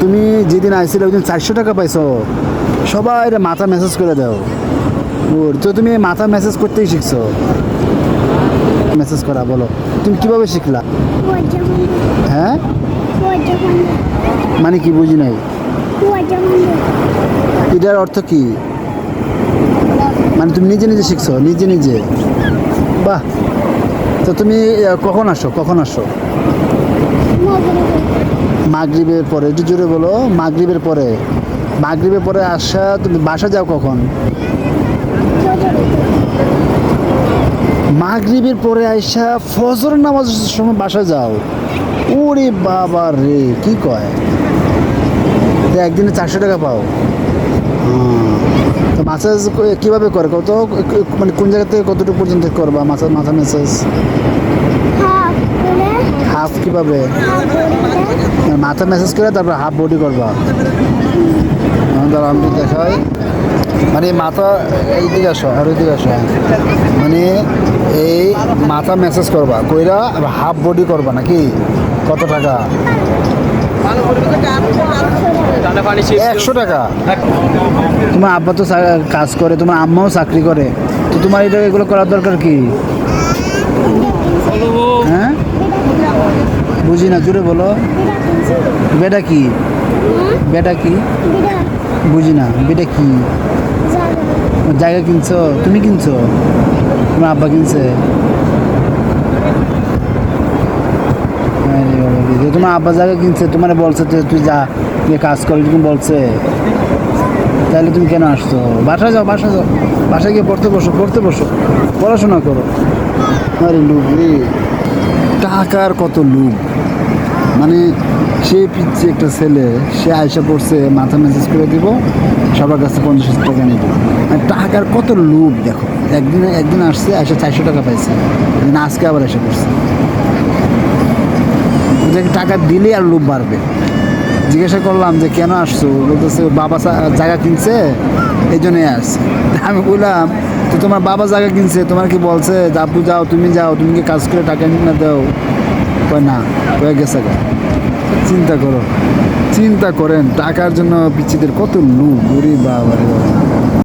তুমি যেদিন আইছিলে ওই দিন 400 টাকা পাইছো, সবাই মাথা মেসেজ করে দাও। ওর তো তুমি মাথা মেসেজ করতেই শিখছো। মেসেজ করা বলো, তুমি কিভাবে শিখলা? হ্যাঁ, মানে কি বুঝি নাই, এটার অর্থ কি? মানে তুমি নিজে নিজে শিখছো, নিজে নিজে? বাহ। তো তুমি কখন আসো, কখন আসো? মাগরিবের পরে, একটু জোরে বলো। মাগরিবের পরে, মাগরিবের পরে আসা। তুমি বাসা যাও কখন? মাগরিবের পরে আইসা ফজর নামাজের সময় বাসা যাও? ওরে বাবা রে, কি কয়! একদিনে 400 টাকা পাও? তো মাসাজ কীভাবে করে, কত মানে কোন জায়গা থেকে কতটুকু পর্যন্ত করবা মাথা মাথা ম্যাসাজ? হাফ কীভাবে? মাথা ম্যাসাজ করে তারপর হাফ বডি করবা? আমি দেখাই। মানে মাথা এইদিকে আসো, আর ওইদিকে আসো। মানে এই মাথা ম্যাসাজ করবা, কইরা হাফ বডি করবা নাকি? কত টাকা? 100 টাকা। তোমার আব্বা তো কাজ করে, তোমার আম্মাও চাকরি করে, তো তোমার এটা এগুলো করার দরকার কি? হ্যাঁ, বুঝি না, জোরে বলো। বেটা কি? বেটা কি? বুঝি না, বেটা কি? জায়গা কিনছো? তুমি কিনছো? তোমার আব্বা কিনছে? তোমার আব্বা জায়গা কিনছে, তোমার বলছে তুই যা, তুই কাজ কর, এরকম বলছে? তাহলে তুমি কেন আসছো? বাসায় যাও, বাসায় যাও, বাসায় গিয়ে পড়তে বসো, পড়তে বসো, পড়াশোনা করো। আরে লোক রে, টাকার কত লোক! মানে সে পিচ্ছে একটা ছেলে, সে আয়সা পড়ছে, মাথা ম্যাসেজ করে দিব, সবার কাছে 50 টাকা নিব। টাকার কত লোভ দেখো! একদিন আসছে, আয়সা 400 টাকা পাইছে, আজকে আবার এসে পড়ছে। টাকা দিলে আর লোভ বাড়বে। জিজ্ঞাসা করলাম যে কেন আসছো, বলতেছে বাবা জায়গা কিনছে, এই জন্যই আসছে। আমি বললাম তো তোমার বাবা জায়গা কিনছে, তোমার কি বলছে আপু যাও, তুমি যাও, তুমি কি কাজ করে টাকা না দাও? কয় না, হয়ে গেছে। চিন্তা করো, চিন্তা করেন টাকার জন্য পিচ্ছিদের কত লোভ! ওরে বাবা রে বাবা।